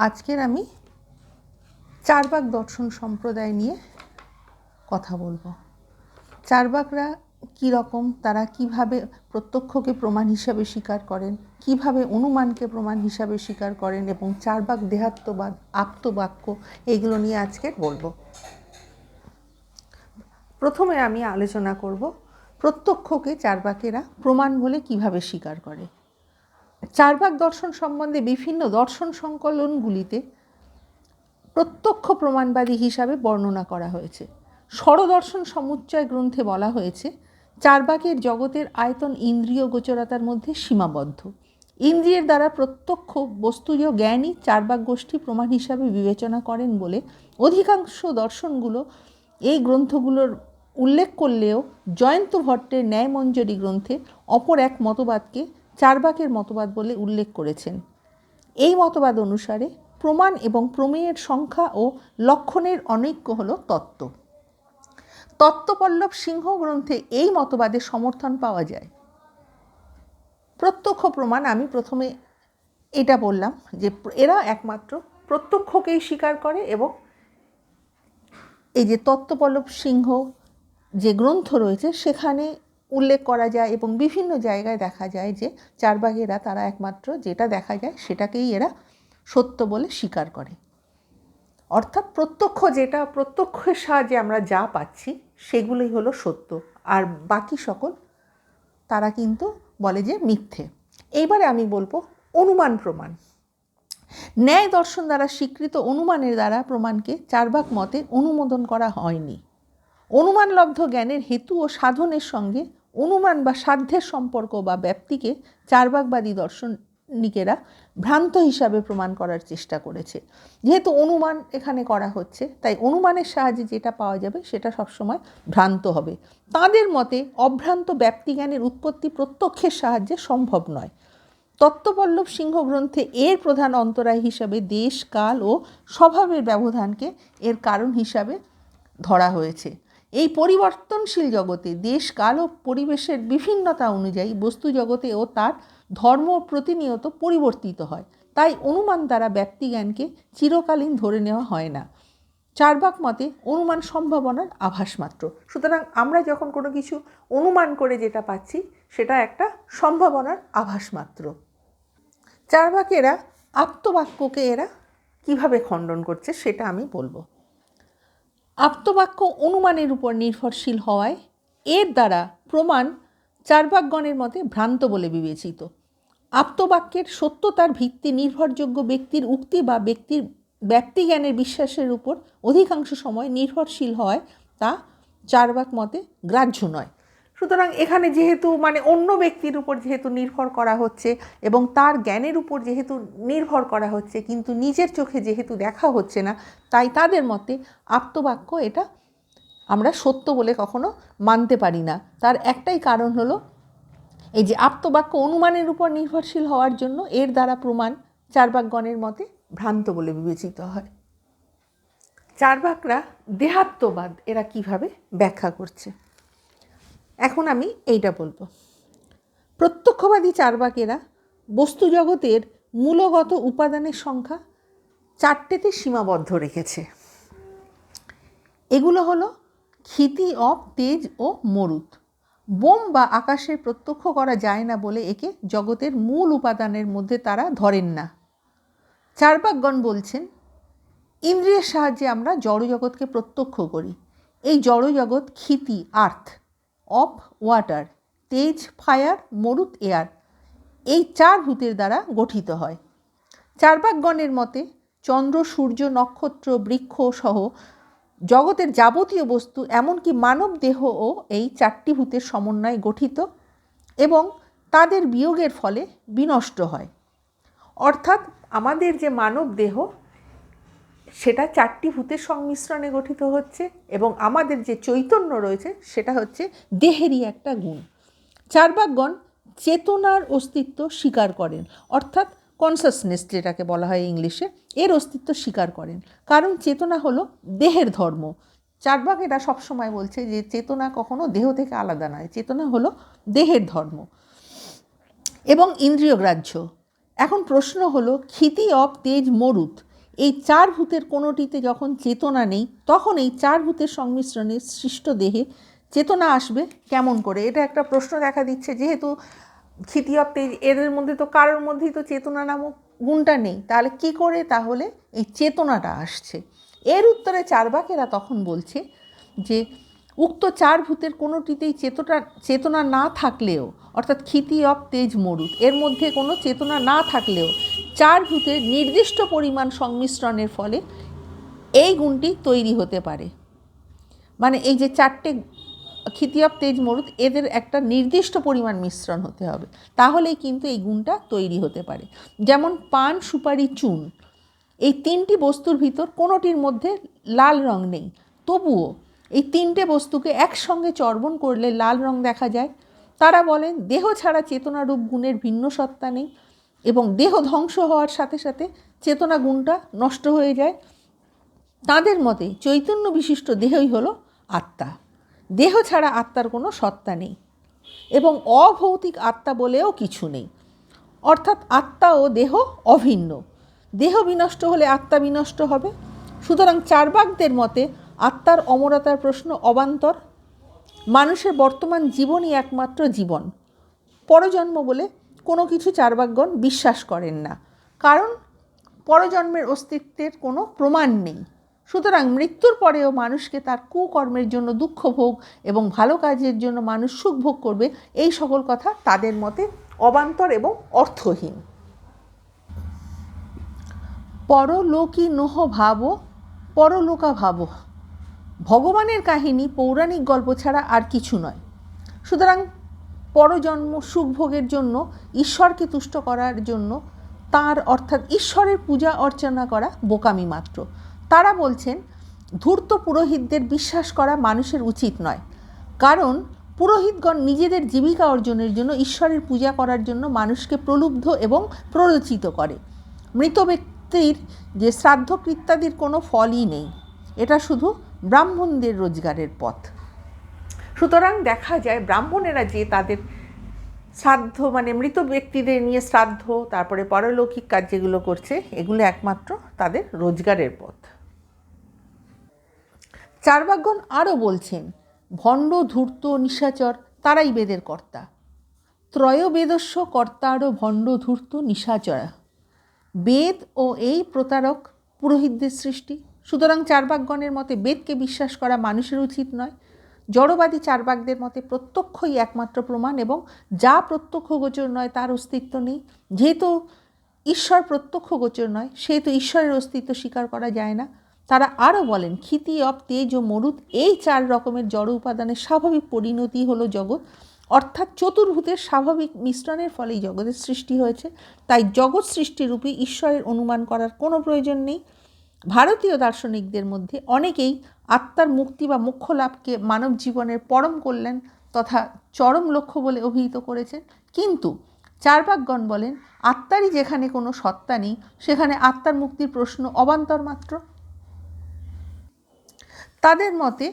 আজকের আমি চার্বাক দর্শন সম্প্রদায় নিয়ে কথা বলবো। চার্বাকরা কী রকম, তারা কিভাবে প্রত্যক্ষকে প্রমাণ হিসাবে স্বীকার করেন, কিভাবে অনুমানকে প্রমাণ হিসাবে স্বীকার করেন, এবং চার্বাক দেহাত্মবাদ, আপ্তবাক্য, এগুলো নিয়ে আজকে বলবো। প্রথমে আমি আলোচনা করব প্রত্যক্ষকে চার্বাকেরা প্রমাণ বলে কিভাবে স্বীকার করে। চার্বাক দর্শন সম্বন্ধে বিভিন্ন দর্শন সংকলনগুলিতে প্রত্যক্ষ প্রমাণবাদী হিসাবে বর্ণনা করা হয়েছে। ষড়দর্শন সমুচ্চয় গ্রন্থে বলা হয়েছে, চার্বাকের জগতের আয়তন ইন্দ্রিয় গোচরতার মধ্যে সীমাবদ্ধ। ইন্দ্রিয়ের দ্বারা প্রত্যক্ষ বস্তুজ জ্ঞানই চার্বাক গোষ্ঠী প্রমাণ হিসাবে বিবেচনা করেন বলে অধিকাংশ দর্শনগুলো এই গ্রন্থগুলোর উল্লেখ করলেও জয়ন্ত ভট্টের ন্যায়মঞ্জরি গ্রন্থে অপর এক মতবাদকে চার্বাকের মতবাদ বলে উল্লেখ করেছেন। এই মতবাদ অনুসারে প্রমাণ এবং প্রমেয়ের সংখ্যা ও লক্ষণের অনৈক্য হল তত্ত্ব। তত্ত্বপল্লব সিংহ গ্রন্থে এই মতবাদের সমর্থন পাওয়া যায়। প্রত্যক্ষ প্রমাণ, আমি প্রথমে এটা বললাম যে এরা একমাত্র প্রত্যক্ষকেই স্বীকার করে, এবং এই যে তত্ত্বপল্লব সিংহ যে গ্রন্থ রয়েছে সেখানে উল্লেখ করা যায়, এবং বিভিন্ন জায়গায় দেখা যায় যে চার্বাকেরা তারা একমাত্র যেটা দেখা যায় সেটাকেই এরা সত্য বলে স্বীকার করে। অর্থাৎ প্রত্যক্ষ, যেটা প্রত্যক্ষের সাহায্যে আমরা যা পাচ্ছি সেগুলোই হলো সত্য, আর বাকি সকল তারা কিন্তু বলে যে মিথ্যে। এইবারে আমি বলবো অনুমান প্রমাণ। ন্যায় দর্শন দ্বারা স্বীকৃত অনুমানের দ্বারা প্রমাণকে চার্বাক মতে অনুমোদন করা হয়নি। অনুমানলব্ধ জ্ঞানের হেতু ও সাধনের সঙ্গে অনুমান বা সাধ্যের সম্পর্ক বা ব্যাপ্তিকে চার্বাকবাদী দর্শনিকেরা ভ্রান্ত হিসাবে প্রমাণ করার চেষ্টা করেছে। যেহেতু অনুমান এখানে করা হচ্ছে, তাই অনুমানের সাহায্যে যেটা পাওয়া যাবে সেটা সবসময় ভ্রান্ত হবে। তাদের মতে অভ্রান্ত ব্যাপ্তিজ্ঞানের উৎপত্তি প্রত্যক্ষের সাহায্যে সম্ভব নয়। তত্ত্বপল্লব সিংহ গ্রন্থে এর প্রধান অন্তরায় হিসাবে দেশ, কাল ও স্বভাবের ব্যবধানকে এর কারণ হিসাবে ধরা হয়েছে। এই পরিবর্তনশীল জগতে দেশ, কাল ও পরিবেশের বিভিন্নতা অনুযায়ী বস্তু জগতে ও তার ধর্ম প্রতিনিয়ত পরিবর্তিত হয়, তাই অনুমান দ্বারা ব্যক্তিজ্ঞানকে চিরকালীন ধরে নেওয়া হয় না। চার্বাক মতে অনুমান সম্ভাবনার আভাস মাত্র। সুতরাং আমরা যখন কোনো কিছু অনুমান করে যেটা পাচ্ছি সেটা একটা সম্ভাবনার আভাস মাত্র। চার্বাকেরা আপ্তবাক্যকে এরা কিভাবে খণ্ডন করছে সেটা আমি বলবো। আপ্তবাক্য অনুমানের উপর নির্ভরশীল হওয়ায় এর দ্বারা প্রমাণ চার্বাকগণের মতে ভ্রান্ত বলে বিবেচিত। আপ্তবাক্যের সত্যতার ভিত্তি নির্ভরযোগ্য ব্যক্তির উক্তি বা ব্যক্তির ব্যাপ্তিজ্ঞানের বিশ্বাসের উপর অধিকাংশ সময় নির্ভরশীল হয়, তা চার্বাক মতে গ্রাহ্য নয়। সুতরাং এখানে যেহেতু অন্য ব্যক্তির উপর যেহেতু নির্ভর করা হচ্ছে এবং তার জ্ঞানের উপর যেহেতু নির্ভর করা হচ্ছে, কিন্তু নিজের চোখে যেহেতু দেখা হচ্ছে না, তাই তাদের মতে আপ্তবাক্য এটা আমরা সত্য বলে কখনো মানতে পারি না। তার একটাই কারণ হলো এই যে আপ্তবাক্য অনুমানের উপর নির্ভরশীল হওয়ার জন্য এর দ্বারা প্রমাণ চার্বাকগণের মতে ভ্রান্ত বলে বিবেচিত হয়। চার্বাকরা দেহাত্মবাদ এরা কিভাবে ব্যাখ্যা করছে, এখন আমি এইটা বলবো। প্রত্যক্ষবাদী চার্বাকেরা বস্তু জগতের মূলগত উপাদানের সংখ্যা 4টেতে সীমাবদ্ধ রেখেছে। এগুলো হলো ক্ষিতি, অপ, তেজ ও মরুত। বোম বা আকাশের প্রত্যক্ষ করা যায় না বলে একে জগতের মূল উপাদানের মধ্যে তারা ধরেন না। চার্বাকগণ বলছেন, ইন্দ্রিয়ের সাহায্যে আমরা জড়জগৎকে প্রত্যক্ষ করি। এই জড়জগৎ ক্ষিতি আর্থ, অপ ওয়াটার, তেজ ফায়ার, মরুত এয়ার, এই 4 ভূতের দ্বারা গঠিত হয়। চার্বাকগণের মতে চন্দ্র, সূর্য, নক্ষত্র, বৃক্ষ সহ জগতের যাবতীয় বস্তু, এমনকি মানব দেহও এই 4টি ভূতের সমন্বয়ে গঠিত এবং তাদের বিয়োগের ফলে বিনষ্ট হয়। অর্থাৎ আমাদের যে মানব দেহ সেটা 4টি ভূতের সংমিশ্রণে গঠিত হচ্ছে, এবং আমাদের যে চৈতন্য রয়েছে সেটা হচ্ছে দেহেরই একটা গুণ। চার্বাকগণ চেতনার অস্তিত্ব স্বীকার করেন, অর্থাৎ কনসাসনেস যেটাকে বলা হয় ইংলিশে, এর অস্তিত্ব স্বীকার করেন, কারণ চেতনা হলো দেহের ধর্ম। চার্বাকেরা সবসময় বলছে যে চেতনা কখনো দেহ থেকে আলাদা নয়, চেতনা হলো দেহের ধর্ম এবং ইন্দ্রিয়গ্রাহ্য। এখন প্রশ্ন হলো ক্ষিতি, অপ, তেজ, মরুত এই চার ভূতের কোনোটিতে যখন চেতনা নেই, তখন এই চার ভূতের সংমিশ্রণে সৃষ্ট দেহে চেতনা আসবে কেমন করে? এটা একটা প্রশ্ন দেখা দিচ্ছে। যেহেতু ক্ষিতি অব তেজ, এদের মধ্যে তো কারোর মধ্যেই তো চেতনা নামক গুণটা নেই, তাহলে কি করে তাহলে এই চেতনাটা আসছে? এর উত্তরে চার্বাকেরা তখন বলছে যে উক্ত চার ভূতের কোনোটিতেই চেতনা না থাকলেও, অর্থাৎ ক্ষিতি অব তেজ মরুত, এর মধ্যে কোনো চেতনা না থাকলেও চার ভূতের নির্দিষ্ট পরিমাণ সংমিশ্রণের ফলে এই গুণটি তৈরি হতে পারে। মানে এই যে চারটে ক্ষিতি অব তেজ মরুত, এদের একটা নির্দিষ্ট পরিমাণ মিশ্রণ হতে হবে, তাহলেই কিন্তু এই গুণটা তৈরি হতে পারে। যেমন পান, সুপারি, চুন, এই তিনটি বস্তুর ভিতর কোনোটির মধ্যে লাল রং নেই, তবুও এই তিনটে বস্তুকে একসঙ্গে চর্বণ করলে লাল রং দেখা যায়। তারা বলেন দেহ ছাড়া চেতনারূপ গুণের ভিন্ন সত্তা নেই এবং দেহ ধ্বংস হওয়ার সাথে সাথে চেতনা গুণটা নষ্ট হয়ে যায়। তাদের মতে চৈতন্য বিশিষ্ট দেহই হলো আত্মা, দেহ ছাড়া আত্মার কোনো সত্তা নেই এবং অভৌতিক আত্মা বলেও কিছু নেই, অর্থাৎ আত্মা ও দেহ অভিন্ন, দেহ বিনষ্ট হলে আত্মা বিনষ্ট হবে। সুতরাং চার্বাকদের মতে আত্মার অমরতার প্রশ্ন অবান্তর। মানুষের বর্তমান জীবনই একমাত্র জীবন, পরজন্ম বলে কোনো কিছু চার্বাকগণ বিশ্বাস করেন না, কারণ পরজন্মের অস্তিত্বের কোনো প্রমাণ নেই। সুতরাং মৃত্যুর পরেও মানুষকে তার কুকর্মের জন্য দুঃখ ভোগ এবং ভালো কাজের জন্য মানুষ সুখ ভোগ করবে, এই সকল কথা তাদের মতে অবান্তর এবং অর্থহীন। পরলোকী নোহ ভাব, পরলোকা ভাব, ভগবানের কাহিনী পৌরাণিক গল্প ছাড়া আর কিছু নয়। সুতরাং পরজন্ম সুখ ভোগের জন্য, ঈশ্বরকে তুষ্ট করার জন্য তার অর্থাৎ ঈশ্বরের পূজা অর্চনা করা বোকামি মাত্র। তারা বলছেন ধূর্ত পুরোহিতদের বিশ্বাস করা মানুষের উচিত নয়, কারণ পুরোহিতগণ নিজেদের জীবিকা অর্জনের জন্য ঈশ্বরের পূজা করার জন্য মানুষকে প্রলুব্ধ এবং প্ররোচিত করে। মৃত ব্যক্তির যে শ্রাদ্ধকৃত্যাদির কোনো ফলই নেই, এটা শুধু ব্রাহ্মণদের রোজগারের পথ। সুতরাং দেখা যায় ব্রাহ্মণেরা যে তাদের শ্রাদ্ধ মানে মৃত ব্যক্তিদের নিয়ে শ্রাদ্ধ, তারপরে পারলৌকিক কাজ যেগুলো করছে, এগুলো একমাত্র তাদের রোজগারের পথ। চার্বাকগণ আরও বলছেন ভণ্ড, ধূর্ত, নিশাচর তারাই বেদের কর্তা। ত্রয়োবেদস্য কর্তারও ভণ্ড, ধূর্ত, নিশাচরা। বেদ ও এই প্রতারক পুরোহিতদের সৃষ্টি। সুতরাং চার্বাকগণের মতে বেদকে বিশ্বাস করা মানুষের উচিত নয়। জড়বাদী চার্বাকদের মতে প্রত্যক্ষই একমাত্র প্রমাণ এবং যা প্রত্যক্ষ গোচর নয় তার অস্তিত্ব নেই। যেহেতু ঈশ্বর প্রত্যক্ষ গোচর নয়, সেহেতু ঈশ্বরের অস্তিত্ব স্বীকার করা যায় না। তারা আরও বলেন ক্ষিতি অব তেজ ও মরুত, এই চার রকমের জড় উপাদানের স্বাভাবিক পরিণতি হলো জগৎ, অর্থাৎ চতুর্ভূতের স্বাভাবিক মিশ্রণের ফলেই জগতের সৃষ্টি হয়েছে। তাই জগৎ সৃষ্টিরূপী ঈশ্বরের অনুমান করার কোনো প্রয়োজন নেই। ভারতীয় দার্শনিকদের মধ্যে অনেকেই আত্মার মুক্তি বা মোক্ষ লাভকে মানব জীবনের পরম কল্যাণ তথা চরম লক্ষ্য বলে অভিহিত করেছেন, কিন্তু চার্বাকগণ বলেন আত্মারই যেখানে কোনো সত্তা নেই, সেখানে আত্মার মুক্তির প্রশ্ন অবান্তর মাত্র। তাদের মতে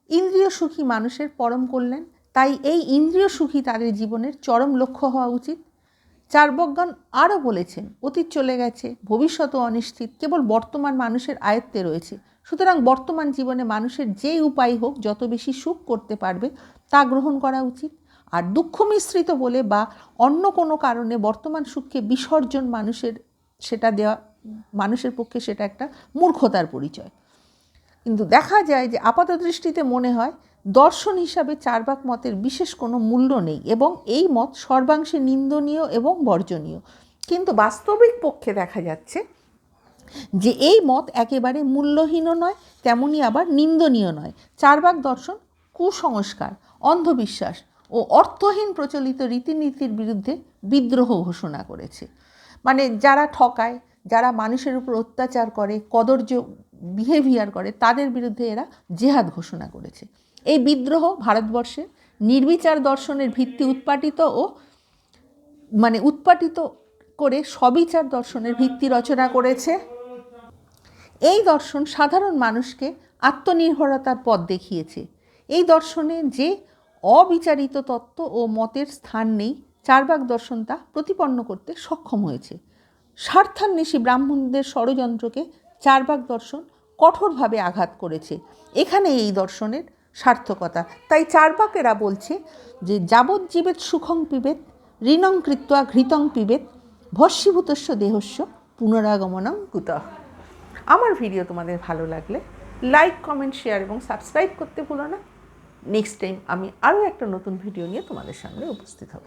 ইন্দ্রিয় সুখী মানুষের পরম কল্যাণ, তাই এই ইন্দ্রিয় সুখী তাদের জীবনের চরম লক্ষ্য হওয়া উচিত। চার্বাকগণ আরও বলেছেন অতীত চলে গেছে, ভবিষ্যৎও অনিশ্চিত, কেবল বর্তমান মানুষের আয়ত্তে রয়েছে। সুতরাং বর্তমান জীবনে মানুষের যেই উপায় হোক যত বেশি সুখ করতে পারবে তা গ্রহণ করা উচিত। আর দুঃখ মিশ্রিত বলে বা অন্য কোনো কারণে বর্তমান সুখকে বিসর্জন সেটা দেওয়া মানুষের পক্ষে সেটা একটা মূর্খতার পরিচয়। কিন্তু দেখা যায় যে আপাত দৃষ্টিতে মনে হয় দর্শন হিসাবে চার্বাক মতের বিশেষ কোনো মূল্য নেই এবং এই মত সর্বাংশে নিন্দনীয় এবং বর্জনীয়। কিন্তু বাস্তবিক পক্ষে দেখা যাচ্ছে যে এই মত একেবারে মূল্যহীনও নয়, তেমনি আবার নিন্দনীয় নয়। চার্বাক দর্শন কুসংস্কার, অন্ধবিশ্বাস ও অর্থহীন প্রচলিত রীতিনীতির বিরুদ্ধে বিদ্রোহ ঘোষণা করেছে। মানে যারা ঠকায়, যারা মানুষের উপর অত্যাচার করে, কদর্য বিহেভিয়ার করে, তাদের বিরুদ্ধে এরা জেহাদ ঘোষণা করেছে। এই বিদ্রোহ ভারতবর্ষে নির্বিচার দর্শনের ভিত্তি উৎপাটিত করে সবিচার দর্শনের ভিত্তি রচনা করেছে। এই দর্শন সাধারণ মানুষকে আত্মনির্ভরতার পথ দেখিয়েছে। এই দর্শনে যে অবিচারিত তত্ত্ব ও মতের স্থান নেই, চার্বাক দর্শন তা প্রতিপন্ন করতে সক্ষম হয়েছে। স্বার্থান্বেষী ব্রাহ্মণদের ষড়যন্ত্রকে চার্বাক দর্শন কঠোরভাবে আঘাত করেছে। এখানে এই দর্শনের সার্থকতা। তাই চার্বাকেরা বলছে যে যাবজ্জীবেত সুখং পিবেত ঋণং কৃত্বা ঘৃতং পিবেত ভস্মীভূতস্য দেহস্য পুনরাগমনং কুতঃ। আমার ভিডিও তোমাদের ভালো লাগলে লাইক, কমেন্ট, শেয়ার এবং সাবস্ক্রাইব করতে ভুলো না। নেক্সট টাইম আমি আরও একটা নতুন ভিডিও নিয়ে তোমাদের সামনে উপস্থিত হব।